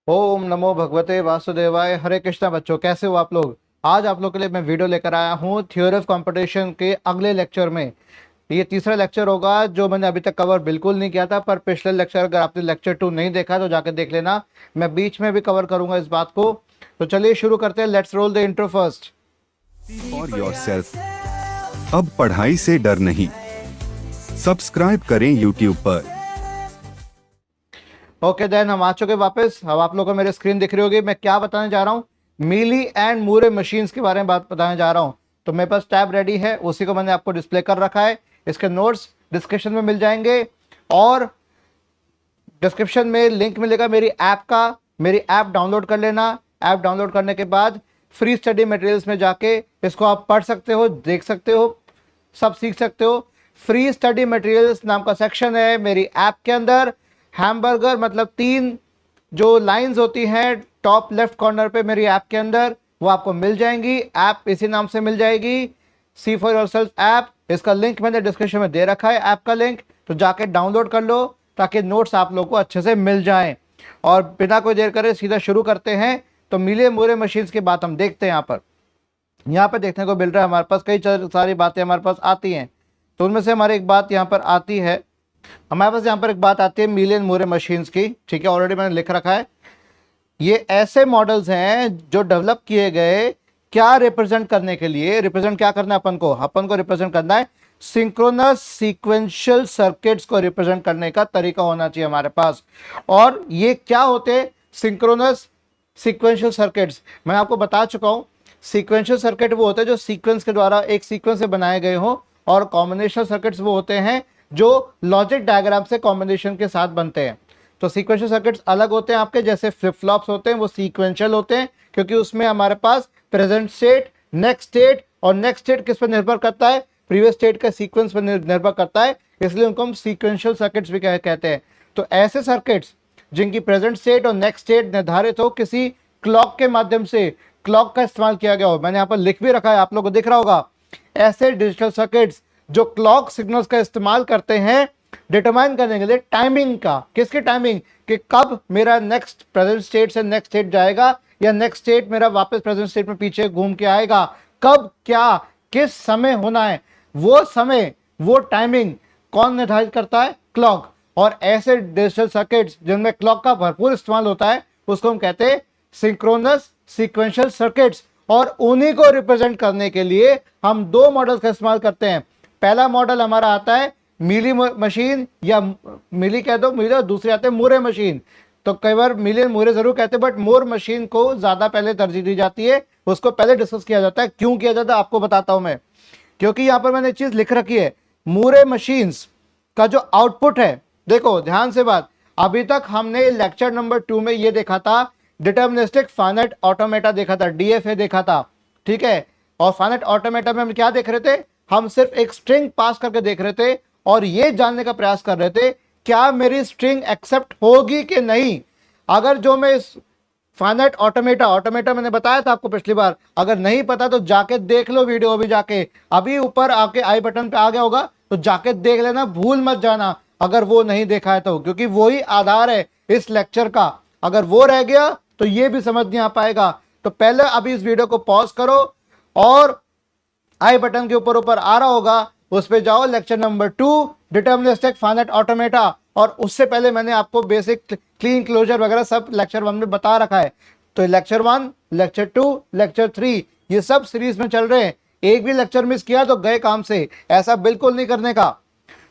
ओम नमो भगवते वासुदेवाय। हरे कृष्णा बच्चों, कैसे हो आप लोग। आज आप लोग के लिए मैं वीडियो लेकर आया हूँ थ्योरी ऑफ कंपटीशन के अगले लेक्चर में। ये तीसरा लेक्चर होगा जो मैंने अभी तक कवर बिल्कुल नहीं किया था, पर पिछले लेक्चर अगर आपने लेक्चर 2 नहीं देखा तो जाकर देख लेना। मैं बीच में भी कवर करूंगा इस बात को। तो चलिए शुरू करते हैं। Let's roll the intro first. For yourself. अब पढ़ाई से डर नहीं। सब्सक्राइब करें यूट्यूब पर। ओके देन, हम आ चुके वापस। अब आप लोगों को मेरी स्क्रीन दिख रही होगी। मैं क्या बताने जा रहा हूँ, मीली एंड मूरे मशीन्स के बारे में बात बताने जा रहा हूँ। तो मेरे पास टैब रेडी है, उसी को मैंने आपको डिस्प्ले कर रखा है। इसके नोट्स डिस्क्रिप्शन में मिल जाएंगे और डिस्क्रिप्शन में लिंक मिलेगा मेरी ऐप का। मेरी ऐप डाउनलोड कर लेना। ऐप डाउनलोड करने के बाद फ्री स्टडी मटेरियल्स में जाके इसको आप पढ़ सकते हो, देख सकते हो, सब सीख सकते हो। फ्री स्टडी मटेरियल्स नाम का सेक्शन है मेरी ऐप के अंदर। हैमबर्गर मतलब 3 जो लाइंस होती हैं टॉप लेफ्ट कॉर्नर पे मेरी ऐप के अंदर, वो आपको मिल जाएंगी। ऐप इसी नाम से मिल जाएगी, सी फॉर योरसेल्फ ऐप। इसका लिंक मैंने डिस्क्रिप्शन में दे रखा है, ऐप का लिंक। तो जाके डाउनलोड कर लो ताकि नोट्स आप लोग को अच्छे से मिल जाएं। और बिना कोई देर करे सीधा शुरू करते हैं। तो मिले मोरे मशीन्स की बात हम देखते हैं। यहाँ पर देखने को मिल रहा है हमारे पास कई सारी बातें हमारे पास आती हैं। तो उनमें से हमारी एक बात यहाँ पर आती है, हमारे पास यहाँ पर एक बात आती है मिलियन मोरे मशीन्स की। ठीक है, ऑलरेडी मैंने लिख रखा है। ये ऐसे मॉडल्स हैं जो डेवलप किए गए क्या रिप्रेजेंट करने के लिए। रिप्रेजेंट क्या करना है अपन को रिप्रेजेंट करना है सिंक्रोनस सीक्वेंशियल सर्किट्स को रिप्रेजेंट करने का तरीका होना चाहिए हमारे पास। और ये क्या होते हैं सिंक्रोनस सीक्वेंशियल सर्किट्स, मैं आपको बता चुका हूं। सीक्वेंशियल सर्किट वो होते हैं जो सीक्वेंस के द्वारा एक सीक्वेंस से बनाए गए हो, और कॉम्बिनेशनल सर्किट्स वो होते हैं जो लॉजिक डायग्राम से कॉम्बिनेशन के साथ बनते हैं। तो सीक्वेंशियल सर्किट्स अलग होते हैं आपके, जैसे फ्लिप फ्लॉप्स होते हैं वो सीक्वेंशियल होते हैं, क्योंकि उसमें हमारे पास प्रेजेंट स्टेट, नेक्स्ट स्टेट, और नेक्स्ट स्टेट किस पर निर्भर करता है, प्रीवियस स्टेट का सीक्वेंस पर निर्भर करता है, इसलिए उनको हम सीक्वेंशियल सर्किट्स भी कहते हैं। तो ऐसे सर्किट्स जिनकी प्रेजेंट स्टेट और नेक्स्ट स्टेट निर्धारित हो किसी क्लॉक के माध्यम से, क्लॉक का इस्तेमाल किया गया हो, मैंने यहाँ पर लिख भी रखा है, आप लोगों को दिख रहा होगा। ऐसे डिजिटल सर्किट्स जो क्लॉक सिग्नल्स का इस्तेमाल करते हैं डिटरमाइन करने के लिए टाइमिंग का, किसकी टाइमिंग, कि कब मेरा नेक्स्ट प्रेजेंट स्टेट से नेक्स्ट स्टेट जाएगा, या नेक्स्ट स्टेट मेरा वापस प्रेजेंट स्टेट में पीछे घूम के आएगा, कब क्या किस समय होना है, वो समय वो टाइमिंग कौन निर्धारित करता है, क्लॉक। और ऐसे डिजिटल सर्किट्स जिनमें क्लॉक का भरपूर इस्तेमाल होता है उसको हम कहते हैं सिंक्रोनस सीक्वेंशियल सर्किट्स। और उन्हीं को रिप्रेजेंट करने के लिए हम 2 मॉडल्स का इस्तेमाल करते हैं। पहला मॉडल हमारा आता है मिली मशीन, या मिली कह दो मिली, और दूसरे आते हैं मूरे मशीन। तो कई बार मिलियन मूरे जरूर कहते हैं, बट मोर मशीन को ज्यादा पहले तरजीह दी जाती है, उसको पहले डिस्कस किया जाता है। क्यों किया जाता है आपको बताता हूं मैं, क्योंकि यहां पर मैंने एक चीज लिख रखी है। मूरे मशीन्स का जो आउटपुट है, देखो ध्यान से बात, अभी तक हमने लेक्चर नंबर 2 में ये देखा था डिटर्मिनिस्टिक फाइनाइट ऑटोमेटा देखा था, डीएफए देखा था। ठीक है, और फाइनाइट ऑटोमेटा में हम क्या देख रहे थे, हम सिर्फ एक स्ट्रिंग पास करके देख रहे थे और ये जानने का प्रयास कर रहे थे क्या मेरी स्ट्रिंग एक्सेप्ट होगी कि नहीं। अगर जो मैं इस फाइनाइट ऑटोमेटा मैंने बताया था आपको पिछली बार, अगर नहीं पता तो जाके देख लो वीडियो, अभी जाके अभी ऊपर आपके आई बटन पे आ गया होगा, तो जाके देख लेना, भूल मत जाना अगर वो नहीं देखा है तो, क्योंकि वो ही आधार है इस लेक्चर का। अगर वो रह गया तो ये भी समझ नहीं आ पाएगा। तो पहले अभी इस वीडियो को पॉज करो और आई बटन के ऊपर ऊपर आ रहा होगा उस पे जाओ, lecture number 2 deterministic finite automata. और उससे पहले मैंने आपको बेसिक क्लीन क्लोजर वगैरह सब लेक्चर 1 में बता रखा है। तो लेक्चर 1, लेक्चर 2, लेक्चर 3 ये सब सीरीज में चल रहे हैं। एक भी लेक्चर मिस किया तो गए काम से, ऐसा बिल्कुल नहीं करने का।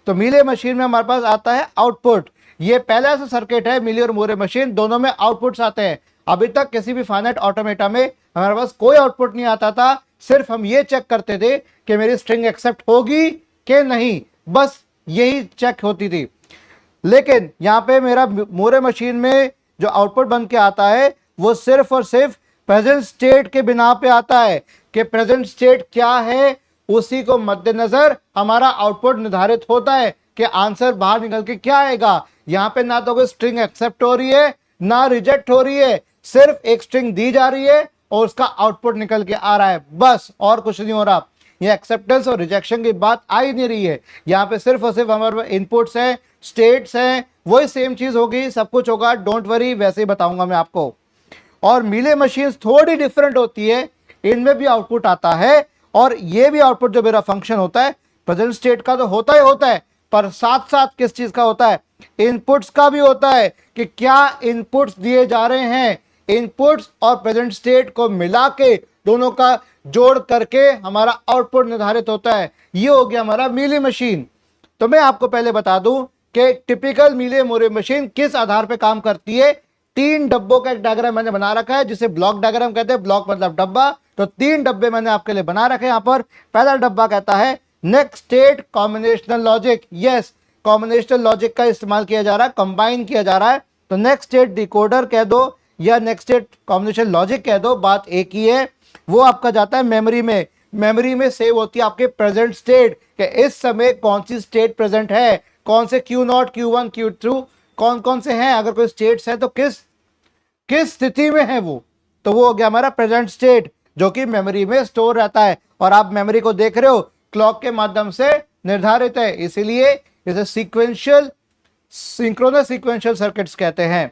तो मिले मशीन में हमारे पास आता है आउटपुट। ये पहला ऐसा सर्किट है, मिली और मोरे मशीन दोनों में आउटपुट्स आते हैं। अभी तक किसी भी फाइनाइट ऑटोमेटा में हमारे पास कोई आउटपुट नहीं आता था, सिर्फ हम ये चेक करते थे कि मेरी स्ट्रिंग एक्सेप्ट होगी कि नहीं, बस यही चेक होती थी। लेकिन यहां पे मेरा मोरे मशीन में जो आउटपुट बन के आता है वो सिर्फ और सिर्फ प्रेजेंट स्टेट के बिना पे आता है, कि प्रेजेंट स्टेट क्या है उसी को मद्देनजर हमारा आउटपुट निर्धारित होता है कि आंसर बाहर निकल के क्या आएगा। यहां पे ना तो कोई स्ट्रिंग एक्सेप्ट हो रही है ना रिजेक्ट हो रही है, सिर्फ एक स्ट्रिंग दी जा रही है और उसका आउटपुट निकल के आ रहा है, बस और कुछ नहीं हो रहा। ये एक्सेप्टेंस और रिजेक्शन की बात आ ही नहीं रही है। यहाँ पे सिर्फ और सिर्फ हमारे इनपुट्स हैं, स्टेट्स हैं, वही सेम चीज होगी, सब कुछ होगा, डोंट वरी, वैसे ही बताऊंगा मैं आपको। और मीले मशीन्स थोड़ी डिफरेंट होती है, इनमें भी आउटपुट आता है, और ये भी आउटपुट जो मेरा फंक्शन होता है प्रेजेंट स्टेट का तो होता ही होता है, पर साथ साथ किस चीज का होता है, इनपुट्स का भी होता है, कि क्या इनपुट्स दिए जा रहे हैं, इनपुट्स और प्रेजेंट स्टेट को मिला के दोनों का जोड़ करके हमारा आउटपुट निर्धारित होता है। ये हो गया हमारा मीली मशीन। तो मैं आपको पहले बता दूं कि टिपिकल मीले मोरे मशीन किस आधार पर काम करती है। 3 डब्बों का एक डायग्राम मैंने बना रखा है, जिसे ब्लॉक डायग्राम कहते हैं, ब्लॉक मतलब डब्बा। तो 3 डब्बे मैंने आपके लिए बना रखे हैं यहां पर। पहला डब्बा कहता है next state combinational logic. Yes, combinational logic का इस्तेमाल किया जा रहा है, कंबाइन किया जा रहा है। तो नेक्स्ट स्टेट डिकोडर कह दो या नेक्स्ट स्टेट कॉम्बिनेशन लॉजिक कह दो, बात एक ही है। वो आपका जाता है मेमोरी में, मेमोरी में सेव होती है आपके प्रेजेंट स्टेट, कि इस समय कौन सी स्टेट प्रेजेंट है, कौन से Q0 Q1 Q2 कौन कौन से हैं, अगर कोई स्टेट्स है तो किस किस स्थिति में है वो। तो वो हो गया हमारा प्रेजेंट स्टेट, जो कि मेमोरी में स्टोर रहता है। और आप मेमोरी को देख रहे हो क्लॉक के माध्यम से निर्धारित है, इसीलिए इसे सीक्वेंशियल सिंक्रोनस सीक्वेंशियल सर्किट्स कहते हैं।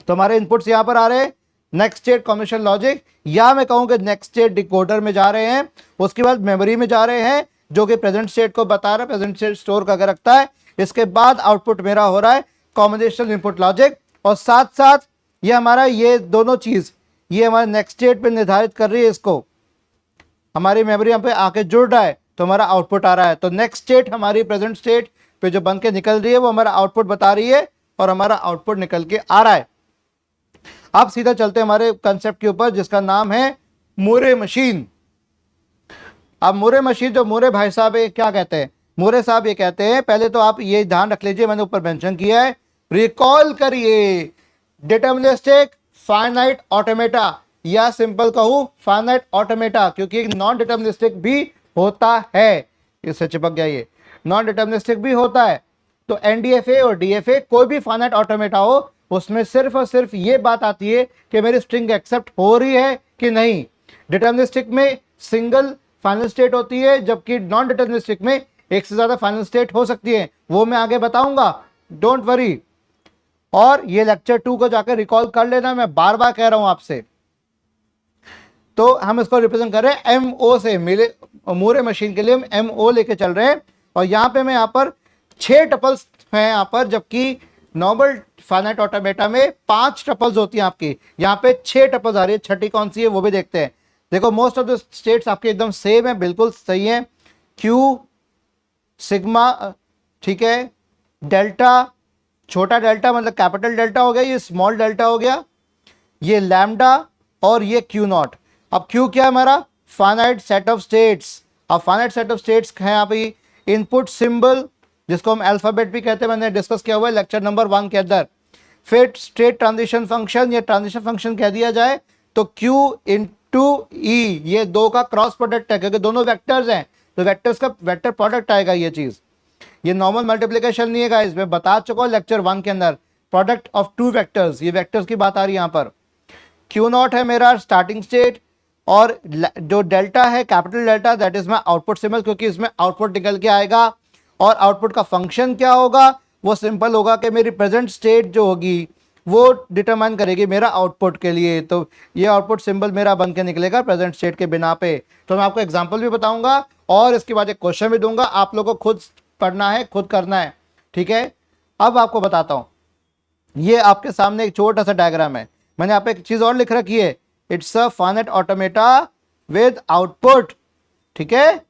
तो हमारे इनपुट्स यहां पर आ रहे हैं नेक्स्ट स्टेट कॉम्बिनेशन लॉजिक, या मैं कहूं कि नेक्स्ट स्टेट डिकोडर में जा रहे हैं, उसके बाद मेमोरी में जा रहे हैं, जो कि प्रेजेंट स्टेट को बता रहा है, प्रेजेंट स्टेट स्टोर करके रखता है। इसके बाद आउटपुट मेरा हो रहा है कॉम्बिनेशनल इनपुट लॉजिक, और साथ साथ ये हमारा ये दोनों चीज ये हमारे नेक्स्ट स्टेट पे निर्धारित कर रही है, इसको हमारी मेमोरी यहाँ पे आके जुड़ रहा है, तो हमारा आउटपुट आ रहा है। तो नेक्स्ट स्टेट हमारी प्रेजेंट स्टेट पे जो बन के निकल रही है वो हमारा आउटपुट बता रही है, और हमारा आउटपुट निकल के आ रहा है। अब सीधा चलते हैं हमारे कंसेप्ट के ऊपर, जिसका नाम है मूरे मशीन। अब मूरे मशीन, जो मूरे भाई साहब ये क्या कहते हैं, मूरे साहब ये कहते हैं, पहले तो आप ये ध्यान रख लीजिए, मैंने ऊपर मेंशन किया है, रिकॉल करिए डिटरमिनिस्टिक फाइनाइट ऑटोमेटा, या सिंपल कहूं फाइनाइट ऑटोमेटा, क्योंकि एक नॉन डिटरमिनिस्टिक भी होता है, इससे चिपक गया, ये नॉन डिटरमिनिस्टिक भी होता है। तो एनडीएफए और डीएफए कोई भी फाइनाइट ऑटोमेटा हो, उसमें सिर्फ और सिर्फ ये बात आती है कि मेरी स्ट्रिंग एक्सेप्ट हो रही है कि नहीं। डिटरमिनिस्टिक में सिंगल फाइनल स्टेट होती है, जबकि नॉन डिटरमिनिस्टिक में एक से ज्यादा फाइनल स्टेट हो सकती है, वो मैं आगे बताऊंगा, डोंट वरी। और ये लेक्चर 2 को जाकर रिकॉल कर लेना, मैं बार बार कह रहा हूं आपसे। तो हम इसको रिप्रेजेंट कर रहे हैं एमओ से, मेरे मूरे मशीन के लिए हम एमओ लेके चल रहे हैं। और यहां पे मैं यहां पर 6 टपल्स हैं यहां पर, जबकि नॉर्मल फाइनाइट ऑटोमेटा में 5 टपल्स होती हैं आपकी, यहां पे 6 टपल्स आ रही है। छठी कौन सी है वो भी देखते हैं। देखो मोस्ट ऑफ द स्टेट्स आपके एकदम सेम है, बिल्कुल सही है। क्यू, सिग्मा, ठीक है, डेल्टा, छोटा डेल्टा मतलब कैपिटल डेल्टा हो गया, ये स्मॉल डेल्टा हो गया, ये लैम्डा, और ये क्यू नॉट। अब क्यू क्या है हमारा, फाइनाइट सेट ऑफ स्टेट्स। अब फाइनाइट सेट ऑफ स्टेट्स है यहाँ पे इनपुट सिंबल, जिसको हम अल्फाबेट भी कहते हैं, मैंने डिस्कस किया हुआ है लेक्चर नंबर 1 के अंदर। फिर स्टेट ट्रांजिशन फंक्शन, या ट्रांजिशन फंक्शन कह दिया जाए तो क्यू इंटू ई, ये दो का क्रॉस प्रोडक्ट है, क्योंकि दोनों वेक्टर्स हैं, तो वेक्टर्स का वेक्टर प्रोडक्ट आएगा ये चीज। ये नॉर्मल मल्टीप्लिकेशन नहीं है गाइस, मैं बता चुका हूं लेक्चर 1 के अंदर, प्रोडक्ट ऑफ 2 वेक्टर्स, ये वेक्टर्स की बात आ रही है यहां पर। क्यू नॉट है मेरा स्टार्टिंग स्टेट, और जो डेल्टा है capital delta, that is my output symbol, क्योंकि इसमें आउटपुट निकल के आएगा। और आउटपुट का फंक्शन क्या होगा, वो सिंपल होगा कि मेरी प्रेजेंट स्टेट जो होगी वो डिटरमाइन करेगी मेरा आउटपुट के लिए। तो ये आउटपुट सिंबल मेरा बन के निकलेगा प्रेजेंट स्टेट के बिना पे। तो मैं आपको एग्जांपल भी बताऊंगा, और इसके बाद एक क्वेश्चन भी दूंगा, आप लोगों को खुद पढ़ना है, खुद करना है, ठीक है। अब आपको बताता हूं, ये आपके सामने एक छोटा सा डायग्राम है, मैंने यहाँ पे एक चीज और लिख रखी है, it's a finite automata with output, ठीक है।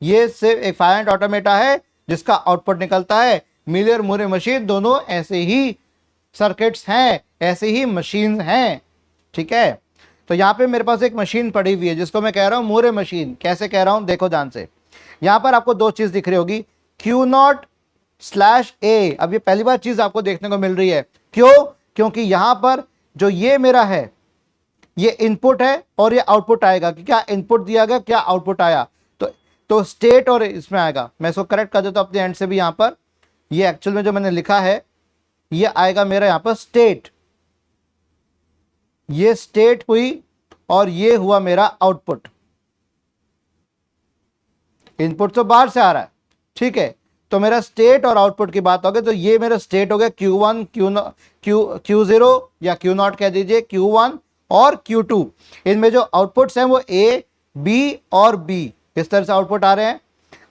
ये सिर्फ एक फाइनाइट ऑटोमेटा है जिसका आउटपुट निकलता है। मीले और मूरे मशीन दोनों ऐसे ही सर्किट्स हैं, ऐसे ही मशीन हैं, ठीक है। तो यहाँ पे मेरे पास एक मशीन पड़ी हुई है, जिसको मैं कह रहा हूं मूरे मशीन। कैसे कह रहा हूं देखो ध्यान से, यहां पर आपको 2 चीज दिख रही होगी, Q0/A। अब ये पहली बार चीज आपको देखने को मिल रही है, क्यों, क्योंकि यहां पर जो ये मेरा है ये इनपुट है, और ये आउटपुट आएगा कि क्या इनपुट दिया गया, क्या आउटपुट आया। तो स्टेट और इसमें आएगा, मैं इसको करेक्ट कर देता हूं अपने एंड से भी। यहां पर ये एक्चुअल में जो मैंने लिखा है, ये आएगा मेरा यहां पर स्टेट, ये स्टेट हुई, और ये हुआ मेरा आउटपुट। इनपुट तो बाहर से आ रहा है, ठीक है। तो मेरा स्टेट और आउटपुट की बात होगी, तो ये मेरा स्टेट हो गया Q1 Q0 या Q0 कह दीजिए, Q1 और Q2। इनमें जो आउटपुट्स हैं वो A, B और B, इस तरह से आउटपुट आ रहे हैं।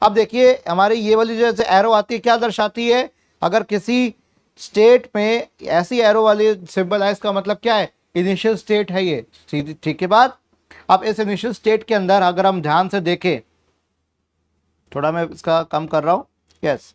अब देखिए हमारी ये वाली जो जैसे एरो आती है क्या दर्शाती है, अगर किसी स्टेट में ऐसी एरो वाली सिंबल है इसका मतलब क्या है, इनिशियल स्टेट है ये, ठीक है बात। अब इस इनिशियल स्टेट के अंदर अगर हम ध्यान से देखें, थोड़ा मैं इसका कम कर रहा हूं, यस,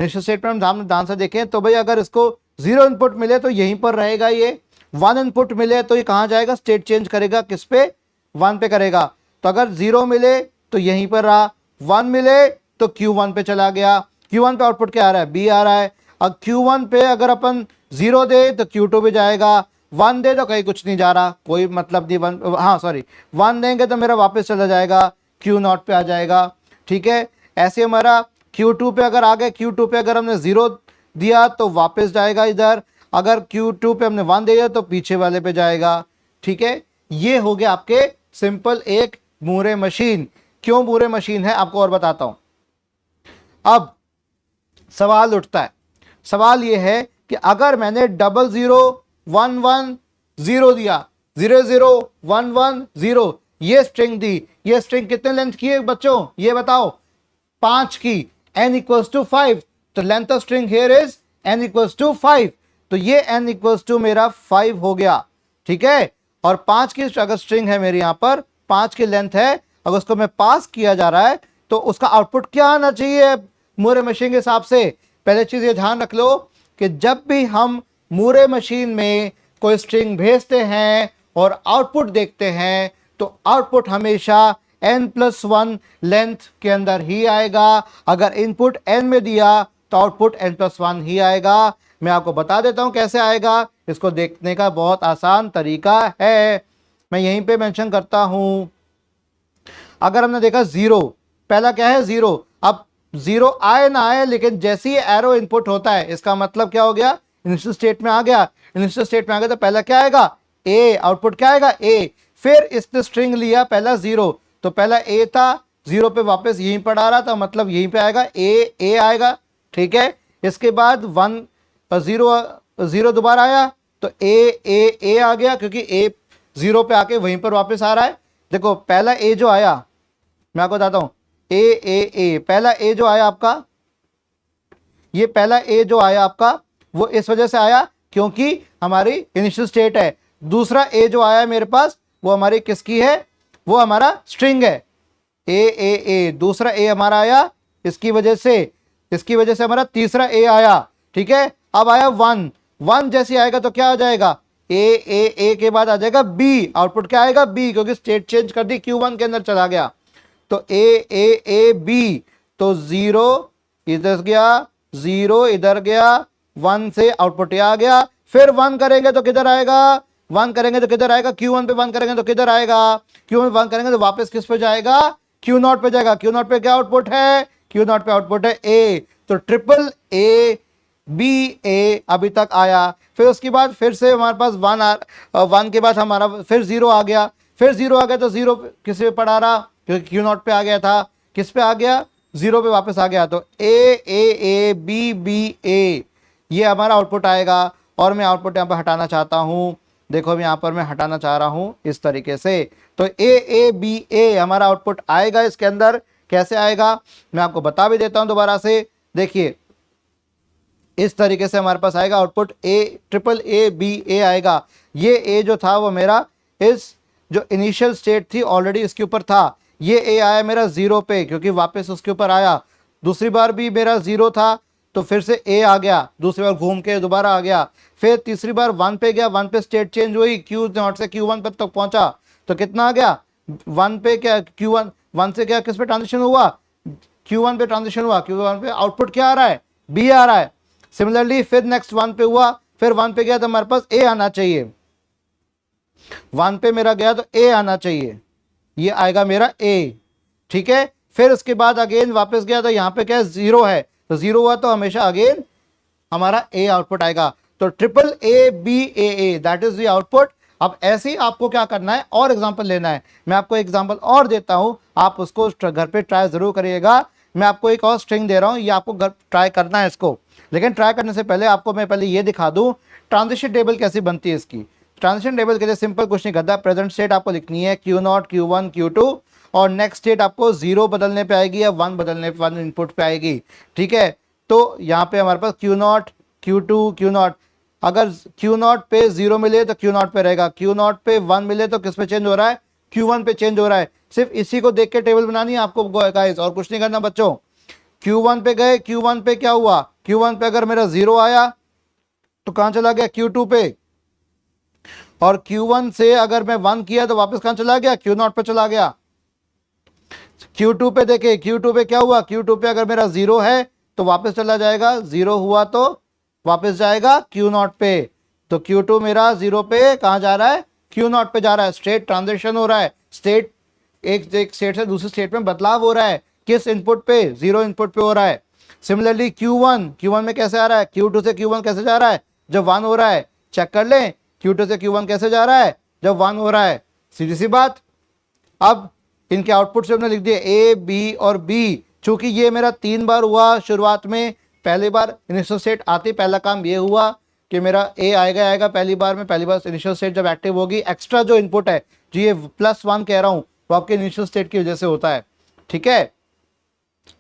इनिशियल स्टेट में हम ध्यान से देखें तो भाई अगर इसको 0 इनपुट मिले तो यहीं पर रहेगा, ये 1 इनपुट मिले तो ये कहां जाएगा, स्टेट चेंज करेगा, किस पे, 1 पे करेगा। तो अगर 0 मिले तो यहीं पर रहा, 1 मिले तो Q1 पे चला गया। Q1 पे आउटपुट क्या आ रहा है, B आ रहा है। अब Q1 पे अगर अपन 0 दे तो Q2 पे जाएगा, 1 दे तो कहीं कुछ नहीं जा रहा, कोई मतलब नहीं, 1, हाँ सॉरी 1 देंगे तो मेरा वापस चला जाएगा, Q0 पे आ जाएगा, ठीक है। ऐसे हमारा Q2 पे अगर आ गए, Q2 पे अगर हमने 0 दिया तो वापस जाएगा इधर, अगर Q2 पे हमने 1 दिया तो पीछे वाले पे जाएगा, ठीक है। ये हो गया आपके सिंपल एक मूरे मशीन। क्यों मूरे मशीन है आपको और बताता हूं। अब सवाल उठता है, सवाल ये है कि अगर मैंने 0011 दिया, 0011 ये स्ट्रिंग दी, ये स्ट्रिंग कितने लेंथ की है बच्चों, ये बताओ, 5 की, n इक्वल्स टू 5, तो length of string here is n equals to 5, तो ये n इक्वल्स टू मेरा 5 हो गया, ठीक है। और 5 की अगर स्ट्रिंग है मेरी यहां पर, 5 की लेंथ है, अगर उसको मैं पास किया जा रहा है तो उसका आउटपुट क्या आना चाहिए मूरे मशीन के हिसाब से। पहले चीज ये ध्यान रख लो कि जब भी हम मूरे मशीन में कोई स्ट्रिंग भेजते हैं और आउटपुट देखते हैं तो आउटपुट हमेशा n+1 लेंथ के अंदर ही आएगा। अगर इनपुट n में दिया तो आउटपुट n+1 ही आएगा। मैं आपको बता देता हूं कैसे आएगा, इसको देखने का बहुत आसान तरीका है, मैं यहीं पे मेंशन करता हूं। अगर हमने देखा 0, पहला क्या है 0, अब 0 आए ना आए लेकिन जैसे ही एरो इनपुट होता है इसका मतलब क्या हो गया, इनिशियल स्टेट में आ गया, इनिशियल स्टेट में आ गया तो पहला क्या आएगा, A, आउटपुट क्या आएगा A। फिर इसने स्ट्रिंग लिया पहला 0, तो पहला A था, 0 पे वापस यहीं पर आ रहा था, मतलब यहीं पे आएगा A आएगा, ठीक है। इसके बाद 0 दोबारा आया तो A आ गया, क्योंकि A 0 पे आके वहीं पर वापस आ रहा है। देखो पहला A जो आया, मैं आपको बताता हूं, A पहला A जो आया आपका, ये पहला A जो आया आपका वो इस वजह से आया क्योंकि हमारी इनिशियल स्टेट है। दूसरा A जो आया मेरे पास वो हमारी किसकी है, वो हमारा स्ट्रिंग है, A, दूसरा A हमारा आया इसकी वजह से हमारा तीसरा A आया, ठीक है। अब आया 1 जैसे आएगा तो क्या आ जाएगा, A के बाद आ जाएगा B, आउटपुट क्या आएगा B, क्योंकि स्टेट चेंज कर दी, Q1 के अंदर चला गया, तो A B, तो 0 इधर गया, 0 इधर गया, 1 से आउटपुट आ गया। फिर 1 करेंगे तो किधर आएगा, 1 करेंगे तो किधर आएगा, Q1 पे 1 करेंगे तो किधर आएगा, Q1 पे 1 करेंगे तो वापस किस पे जाएगा, Q0 पे जाएगा। Q0 पे क्या आउटपुट है, Q0 पे आउटपुट है A, तो ट्रिपल A B A अभी तक आया। फिर उसके बाद फिर से हमारे पास 1 के बाद हमारा फिर 0 आ गया, फिर 0 आ गया तो 0 किस पे पड़ा रहा, क्योंकि Q0 पे आ गया था, किस पे आ गया, 0 पे वापस आ गया, तो A B A ये हमारा आउटपुट आएगा। और मैं आउटपुट यहाँ पर हटाना चाहता हूँ, देखो मैं यहाँ पर मैं हटाना चाह रहा हूँ इस तरीके से, तो A B A हमारा आउटपुट आएगा। इसके अंदर कैसे आएगा मैं आपको बता भी देता हूँ दोबारा से, देखिए इस तरीके से हमारे पास आएगा output triple A B A आएगा। ये A जो था वो मेरा इस जो इनिशियल स्टेट थी ऑलरेडी इसके ऊपर था, ये A आया मेरा 0 पे क्योंकि वापस उसके ऊपर आया। दूसरी बार भी मेरा 0 था तो फिर से A आ गया, दूसरी बार घूम के दोबारा आ गया। फिर तीसरी बार 1 पे गया, 1 पे स्टेट चेंज हुई, Q0 से Q1 तक पहुंचा तो कितना आ गया, 1 पे क्या Q1, 1 से क्या किस पे ट्रांजिशन हुआ, Q1 पे ट्रांजिशन हुआ, Q1 पे आउटपुट क्या आ रहा है, B आ रहा है। सिमिलरली फिर नेक्स्ट 1 पे हुआ, फिर 1 पे गया तो हमारे पास A आना चाहिए, 1 पे मेरा गया तो A आना चाहिए, ये आएगा मेरा A, ठीक है। फिर उसके बाद अगेन वापस गया तो यहाँ पे क्या 0 है, तो 0 हुआ तो हमेशा अगेन हमारा A आउटपुट आएगा। तो triple A B A that is the output. अब ऐसे ही आपको क्या करना है और एग्जांपल लेना है, मैं आपको एग्जांपल और देता हूं, आप उसको घर पे ट्राई जरूर करिएगा। मैं आपको एक और स्ट्रिंग दे रहा हूँ, ये आपको ट्राई करना है इसको। लेकिन ट्राई करने से पहले आपको मैं पहले ये दिखा दूँ ट्रांजिशन टेबल कैसी बनती है इसकी। ट्रांजिशन टेबल के लिए सिंपल कुछ नहीं करता, प्रेजेंट स्टेट आपको लिखनी है Q0, Q1, Q2 और नेक्स्ट स्टेट आपको 0 बदलने पे आएगी या 1 बदलने पे 1 इनपुट पे आएगी। ठीक है, तो यहाँ पे हमारे पास Q0, Q2, Q0, अगर Q0 पे 0 मिले तो Q0 पे रहेगा, Q0 पे 1 मिले तो किस पे चेंज हो रहा है, Q1 पे चेंज हो रहा है। सिर्फ इसी को देख के टेबल बनानी है आपको गाइस, और कुछ नहीं करना बच्चों। Q1 पे गए, Q1 पे क्या हुआ, Q1 पे अगर मेरा 0 आया तो कहां चला गया, Q2 पे, और Q1 से अगर मैं 1 किया तो वापस कहां चला गया, Q0 पे चला गया। Q2 पे देखे, Q2 पे क्या हुआ, Q2 पे अगर मेरा 0 है तो वापस चला जाएगा, 0 हुआ तो वापस जाएगा Q0 पे। तो Q2 मेरा 0 पे कहां जा रहा है, Q0 पे जा रहा है। स्टेट ट्रांजिशन हो रहा है, स्टेट एक स्टेट से दूसरी स्टेट में बदलाव हो रहा है, किस इनपुट पे, 0 इनपुट पे हो रहा है। सिमिलरली Q1 में कैसे आ रहा है, Q2 से Q1 कैसे जा रहा है, जब 1 हो रहा है। चेक कर लें Q2 से Q1 कैसे जा रहा है, जब 1 हो रहा है। सीधी सी बात। अब इनके आउटपुट से हमने लिख दिया A, B और B। चूंकि ये मेरा 3 बार हुआ शुरुआत में, पहली बार इनिशियल स्टेट आती, पहला काम ये हुआ कि मेरा A आएगा पहली बार में, पहली बार इनिशियल स्टेट जब एक्टिव होगी। एक्स्ट्रा जो इनपुट है जो ये +1 कह रहा हूं वो आपके इनिशियल स्टेट की वजह से होता है। ठीक है,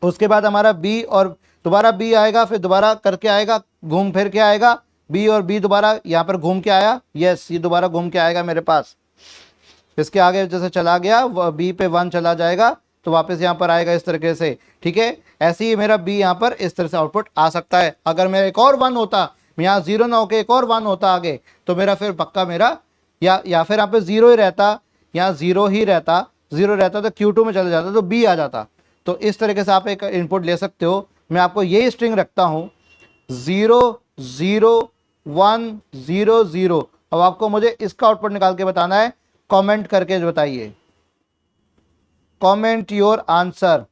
उसके बाद हमारा B और दोबारा B आएगा, फिर दोबारा करके आएगा, घूम फिर के आएगा B और B, दोबारा यहाँ पर घूम के आया। यस, ये दोबारा घूम के आएगा मेरे पास। इसके आगे जैसे चला गया B पे 1 चला जाएगा तो वापस यहाँ पर आएगा इस तरीके से। ठीक है, ऐसे ही मेरा B यहाँ पर इस तरह से आउटपुट आ सकता है। अगर मेरा एक और 1 होता, यहाँ 0 ना होके एक और 1 होता आगे, तो मेरा फिर पक्का मेरा या फिर यहाँ पे 0 ही रहता, यहाँ 0 ही रहता, 0 रहता तो Q2 में चला जाता तो B आ जाता। तो इस तरीके से आप एक इनपुट ले सकते हो। मैं आपको यही स्ट्रिंग रखता हूँ 0 0 1 0 0। अब आपको मुझे इसका आउटपुट निकाल के बताना है, कमेंट करके बताइए, कमेंट योर आंसर।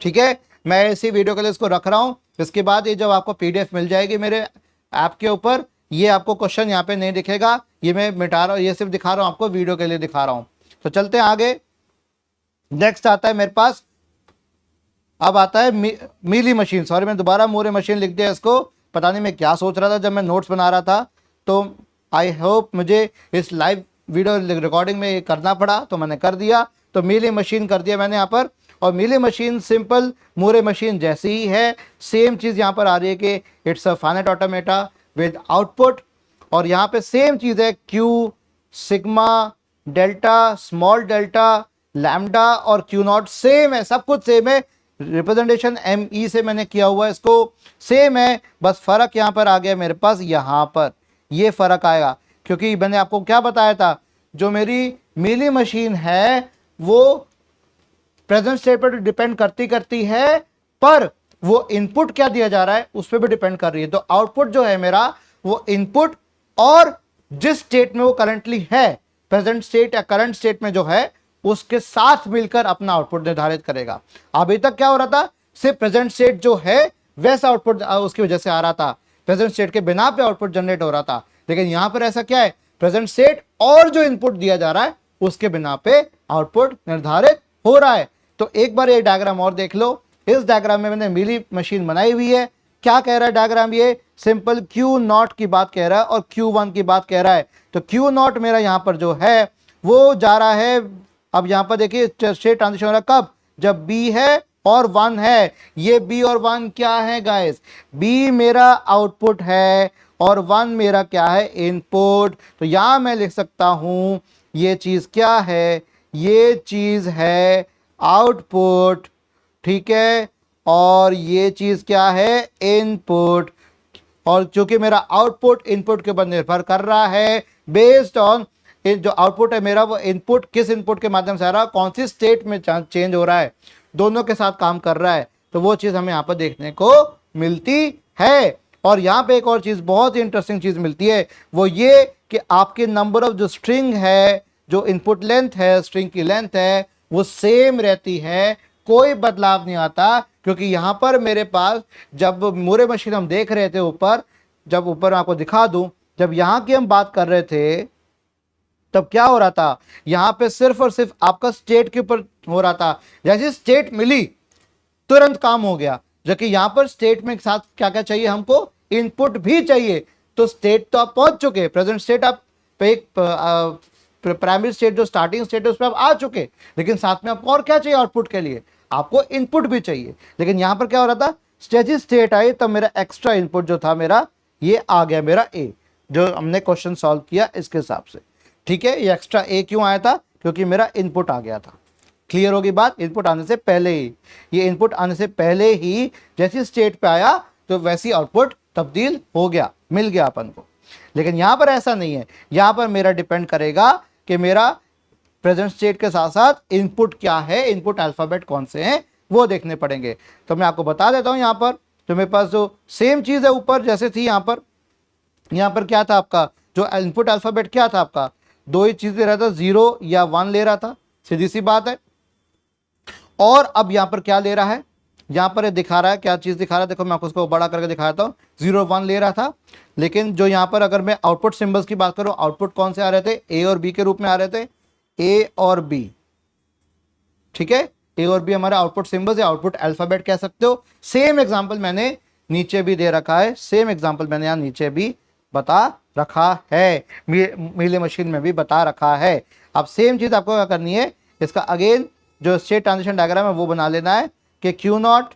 ठीक है, मैं इसी वीडियो के लिए इसको रख रहा हूं। इसके बाद ये जब आपको PDF मिल जाएगी मेरे ऐप के ऊपर, ये आपको क्वेश्चन यहाँ पे नहीं दिखेगा, ये मैं मिटा रहा हूँ, ये सिर्फ दिखा रहा हूँ आपको, वीडियो के लिए दिखा रहा हूं। तो चलते हैं आगे। नेक्स्ट आता है मेरे पास, अब आता है मीली मशीन। सॉरी, मैं दोबारा मूरे मशीन लिख दिया इसको, पता नहीं मैं क्या सोच रहा था जब मैं नोट्स बना रहा था। तो आई होप मुझे इस लाइव वीडियो रिकॉर्डिंग में करना पड़ा तो मैंने कर दिया। तो मीली मशीन कर दिया मैंने यहाँ पर, और mealy machine simple Moore machine जैसी ही है। सेम चीज़ यहाँ पर आ रही है कि it's a finite automata with output, और यहाँ पे सेम चीज़ है Q, sigma, delta, small delta, lambda और Q0 सेम है, सब कुछ सेम है। रिप्रेजेंटेशन ME से मैंने किया हुआ है, इसको सेम है, बस फर्क यहाँ पर आ गया मेरे पास, यहाँ पर ये फर्क आएगा। क्योंकि मैंने आपको क्या बताया था, जो मेरी मीली मशीन है वो प्रेजेंट स्टेट पर डिपेंड करती है, पर वो इनपुट क्या दिया जा रहा है उस पर भी डिपेंड कर रही है। तो आउटपुट जो है मेरा वो इनपुट और जिस स्टेट में वो करंटली है, प्रेजेंट स्टेट या करंट स्टेट में जो है, उसके साथ मिलकर अपना आउटपुट निर्धारित करेगा। अभी तक क्या हो रहा था, सिर्फ प्रेजेंट स्टेट जो है वैसा आउटपुट उसकी वजह से आ रहा था, प्रेजेंट स्टेट के बिना पे आउटपुट जनरेट हो रहा था। लेकिन यहां पर ऐसा क्या है, प्रेजेंट स्टेट और जो इनपुट दिया जा रहा है उसके बिना पे आउटपुट निर्धारित हो रहा है। तो एक बार ये डायग्राम और देख लो। इस डायग्राम में मैंने मीली मशीन बनाई हुई है। क्या कह रहा है डायग्राम, ये सिंपल Q0 की बात कह रहा है और Q1 की बात कह रहा है। तो Q0 मेरा यहां पर जो है वो जा रहा है, अब यहां पर देखिए स्टेट ट्रांजिशन हो रहा है कब, जब B है और 1 है। ये B और 1 क्या है गाइस, B मेरा आउटपुट है और 1 मेरा क्या है, इनपुट। तो यहां मैं लिख सकता हूं ये चीज क्या है, ये चीज है आउटपुट, ठीक है, और ये चीज क्या है, इनपुट। और चूंकि मेरा आउटपुट इनपुट के ऊपर निर्भर कर रहा है, बेस्ड ऑन जो आउटपुट है मेरा, वो इनपुट किस इनपुट के माध्यम से आ रहा है, कौन सी स्टेट में चेंज हो रहा है, दोनों के साथ काम कर रहा है। तो वो चीज हमें यहाँ पर देखने को मिलती है। और यहाँ पे एक और चीज, बहुत ही इंटरेस्टिंग चीज मिलती है, वो ये कि आपके नंबर ऑफ जो स्ट्रिंग है, जो इनपुट लेंथ है, स्ट्रिंग की लेंथ है, वो सेम रहती है, कोई बदलाव नहीं आता। क्योंकि यहां पर मेरे पास जब मूरे मशीन हम देख रहे थे ऊपर, जब ऊपर आपको दिखा दूं, जब यहां की हम बात कर रहे थे तब क्या हो रहा था, यहां पे सिर्फ और सिर्फ आपका स्टेट के ऊपर हो रहा था। जैसे स्टेट मिली तुरंत काम हो गया। जबकि यहां पर स्टेट में साथ क्या क्या चाहिए हमको, इनपुट भी चाहिए। तो स्टेट तो आप पहुंच चुके, प्रेजेंट स्टेट आप पे एक प्राइमरी स्टेट जो स्टार्टिंग स्टेट है उस पर आप आ चुके, लेकिन साथ में आपको और क्या चाहिए आउटपुट के लिए, आपको इनपुट भी चाहिए। लेकिन यहां पर क्या हो रहा था, स्टेडी स्टेट आई तब मेरा एक्स्ट्रा इनपुट जो था मेरा ये आ गया, मेरा ए, जो हमने क्वेश्चन सॉल्व किया इसके हिसाब से। ठीक है, ये एक्स्ट्रा ए क्यों आया था, क्योंकि मेरा इनपुट आ गया था। क्लियर होगी बात, इनपुट आने से पहले ही, ये इनपुट आने से पहले ही जैसी स्टेट पे आया तो वैसी आउटपुट तब्दील हो गया, मिल गया अपन को। लेकिन यहां पर ऐसा नहीं है, यहां पर मेरा डिपेंड करेगा कि मेरा प्रेजेंट स्टेट के साथ साथ इनपुट क्या है, इनपुट अल्फाबेट कौन से हैं वो देखने पड़ेंगे। तो मैं आपको बता देता हूं, यहां पर जो मेरे पास जो सेम चीज है ऊपर जैसे थी, यहां पर क्या था आपका, जो इनपुट अल्फाबेट क्या था आपका, दो ही चीजें रहा था, 0 या 1 ले रहा था, सीधी सी बात है। और अब यहां पर क्या ले रहा है, यहां पर दिखा रहा है, क्या चीज दिखा रहा है, देखो मैं आपको उसको बड़ा करके दिखाता हूं, 0 1 ले रहा था। लेकिन जो यहां पर अगर मैं आउटपुट सिंबल्स की बात करूं, आउटपुट कौन से आ रहे थे, ए और बी के रूप में आ रहे थे, ए और बी। ठीक है, ए और बी हमारे आउटपुट सिंबल्स या आउटपुट अल्फाबेट कह सकते हो। सेम एग्जांपल मैंने नीचे भी दे रखा है, सेम एग्जांपल मैंने यहां नीचे भी बता रखा है, मीले मशीन में भी बता रखा है। अब सेम चीज आपको क्या करनी है, इसका अगेन जो स्टेट ट्रांजिशन डायग्राम है वो बना लेना है कि क्यू नॉट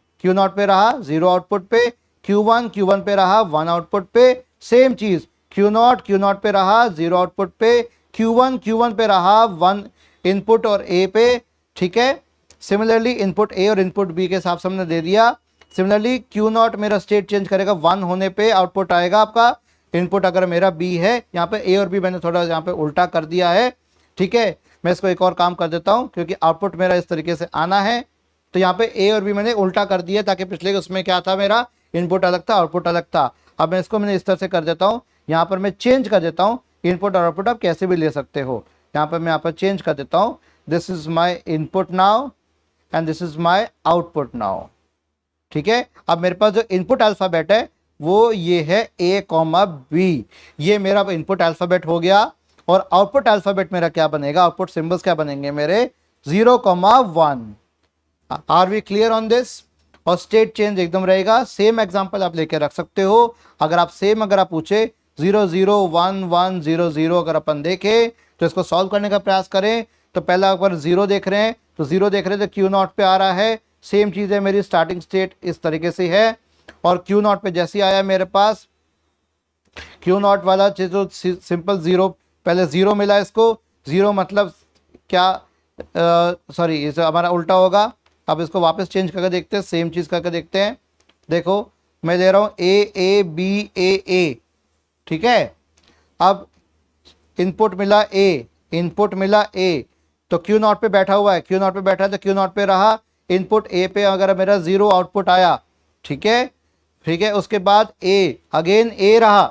पे रहा 0 आउटपुट पे, Q1 पे रहा 1 आउटपुट पे, सेम चीज क्यू नॉट पे रहा 0 आउटपुट पे, Q1 पे रहा 1 इनपुट और ए पे। ठीक है, सिमिलरली इनपुट ए और इनपुट बी के हिसाब से हमने दे दिया। सिमिलरली Q0 मेरा स्टेट चेंज करेगा, 1 होने पे आउटपुट आएगा आपका, इनपुट अगर मेरा बी है, यहाँ पे ए और बी मैंने थोड़ा यहाँ पे उल्टा कर दिया है। ठीक है, मैं इसको एक और काम कर देता हूँ, क्योंकि आउटपुट मेरा इस तरीके से आना है, तो यहाँ पे ए और बी मैंने उल्टा कर दिया, ताकि पिछले उसमें क्या था, मेरा इनपुट अलग था आउटपुट अलग था। अब मैं इसको मैंने इस तरह से कर देता हूँ, यहाँ पर मैं चेंज कर देता हूँ, इनपुट और आउटपुट आप कैसे भी ले सकते हो। यहाँ पर मैं यहाँ पर चेंज कर देता हूँ, this is my input now and this is my output now. ठीक है, अब मेरे पास जो इनपुट अल्फाबेट है वो ये है ए कॉमा बी, ये मेरा इनपुट अल्फाबेट हो गया। और आउटपुट अल्फाबेट मेरा क्या बनेगा, आउटपुट सिंबल्स क्या बनेंगे मेरे, 0,1। Are we clear on this. और स्टेट चेंज एकदम रहेगा, सेम एग्जांपल आप लेके रख सकते हो। अगर आप पूछे 0 0 1 1 0 0 अगर अपन देखें तो इसको सॉल्व करने का प्रयास करें, तो पहला अगर 0 देख रहे हैं तो 0 देख रहे हैं तो Q0 पे आ रहा है, सेम चीज है, मेरी स्टार्टिंग स्टेट इस तरीके से है। और Q0 पे जैसे आया मेरे पास Q0 वाला चीज तो सिंपल 0, पहले 0 मिला इसको, 0 मतलब क्या, सॉरी इसे हमारा उल्टा होगा। अब इसको वापस चेंज करके देखते हैं, सेम चीज करके देखते हैं। देखो मैं दे रहा हूं ए बी ए। ठीक है, अब इनपुट मिला ए, तो Q0 पे बैठा हुआ है, Q0 पे बैठा है तो Q0 पे रहा, इनपुट ए पे अगर मेरा 0 आउटपुट आया। ठीक है, उसके बाद ए, अगेन ए रहा,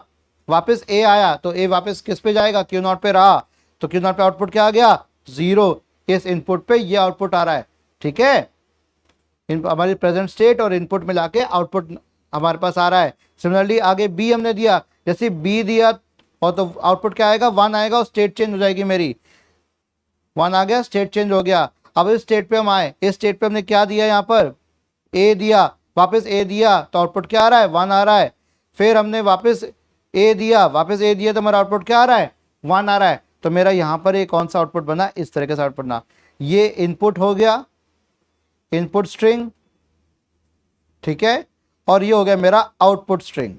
वापस ए आया, तो ए वापस किस पे जाएगा, Q0 पे रहा, तो Q0 पे आउटपुट क्या आ गया, 0। इस इनपुट पे ये आउटपुट आ रहा है। ठीक है, हमारी प्रेजेंट स्टेट और इनपुट मिला के आउटपुट हमारे पास आ रहा है। सिमिलरली आगे बी हमने दिया, जैसे बी दिया और तो आउटपुट क्या आएगा, 1 आएगा और स्टेट चेंज हो जाएगी मेरी, 1 आ गया, स्टेट चेंज हो गया। अब इस स्टेट पे हम आए, इस स्टेट पे हमने क्या दिया, यहाँ पर ए दिया, वापस ए दिया तो आउटपुट क्या आ रहा है, 1 आ रहा है। फिर हमने वापस ए दिया तो हमारा आउटपुट क्या आ रहा है, 1 आ रहा है। तो मेरा यहाँ पर एक कौन सा आउटपुट बना, इस तरीके से आउटपुट बना, ये इनपुट हो गया, इनपुट स्ट्रिंग। ठीक है, और ये हो गया मेरा आउटपुट स्ट्रिंग।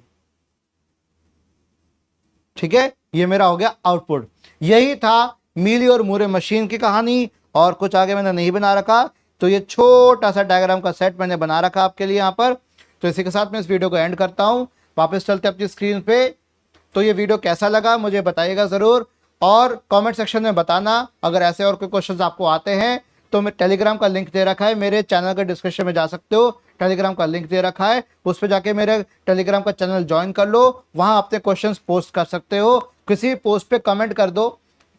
ठीक है, ये मेरा हो गया आउटपुट। यही था मीली और मूरे मशीन की कहानी, और कुछ आगे मैंने नहीं बना रखा। तो ये छोटा सा डायग्राम का सेट मैंने बना रखा आपके लिए यहाँ पर। तो इसी के साथ मैं इस वीडियो को एंड करता हूँ। वापस चलते अपनी स्क्रीन पे। तो ये वीडियो कैसा लगा मुझे बताइएगा ज़रूर, और कमेंट सेक्शन में बताना। अगर ऐसे और कोई क्वेश्चंस आपको आते हैं तो मैं टेलीग्राम का लिंक दे रखा है, मेरे चैनल के डिस्क्रिप्शन में जा सकते हो, टेलीग्राम का लिंक दे रखा है, उस पर जाके मेरे टेलीग्राम का चैनल ज्वाइन कर लो, वहाँ अपने क्वेश्चंस पोस्ट कर सकते हो। किसी पोस्ट पे कमेंट कर दो,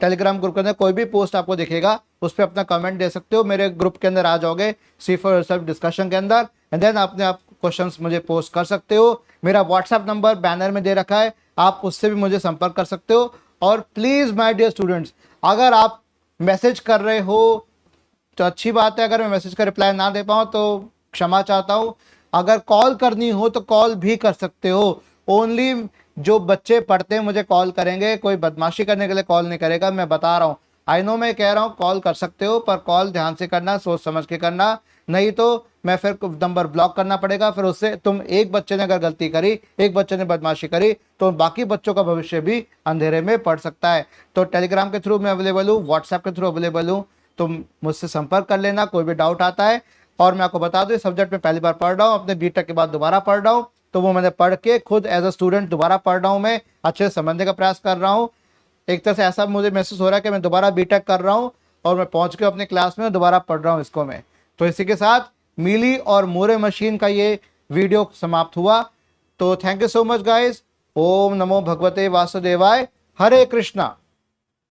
टेलीग्राम ग्रुप के अंदर कोई भी पोस्ट आपको दिखेगा उस पर अपना कमेंट दे सकते हो, मेरे ग्रुप के अंदर आ जाओगे सी फॉर योरसेल्फ डिस्कशन के अंदर, एंड देन अपने आप क्वेश्चंस मुझे पोस्ट कर सकते हो। मेरा व्हाट्सएप नंबर बैनर में दे रखा है, आप उससे भी मुझे संपर्क कर सकते हो। और प्लीज़ माय डियर स्टूडेंट्स, अगर आप मैसेज कर रहे हो तो अच्छी बात है, अगर मैं मैसेज का रिप्लाई ना दे पाऊँ तो क्षमा चाहता हूँ। अगर कॉल करनी हो तो कॉल भी कर सकते हो। ओनली जो बच्चे पढ़ते हैं मुझे कॉल करेंगे, कोई बदमाशी करने के लिए कॉल नहीं करेगा, मैं बता रहा हूँ। आई नो मैं कह रहा हूँ कॉल कर सकते हो, पर कॉल ध्यान से करना, सोच समझ के करना, नहीं तो मैं फिर नंबर ब्लॉक करना पड़ेगा। फिर उससे तुम एक बच्चे ने अगर गलती करी, एक बच्चे ने बदमाशी करी, तो बाकी बच्चों का भविष्य भी अंधेरे में पड़ सकता है। तो टेलीग्राम के थ्रू मैं अवेलेबल हूँ, व्हाट्सएप के थ्रू अवेलेबल हूँ, तुम मुझसे संपर्क कर लेना कोई भी डाउट आता है। और मैं आपको बता दूं, सब्जेक्ट में पहली बार पढ़ रहा हूँ, अपने बीटेक के बाद दोबारा पढ़ रहा हूँ, तो वो मैंने पढ़ के खुद एज अ स्टूडेंट दोबारा पढ़ रहा हूँ, मैं अच्छे से समझने का प्रयास कर रहा हूँ। एक तरह से ऐसा मुझे महसूस हो रहा है कि मैं दोबारा बीटेक कर रहा हूँ और मैं पहुंच के अपनी क्लास में दोबारा पढ़ रहा हूँ इसको मैं। तो इसी के साथ मीली और मूरे मशीन का ये वीडियो समाप्त हुआ। तो thank you so much guys. ओम नमो भगवते वासुदेवाय। हरे कृष्णा।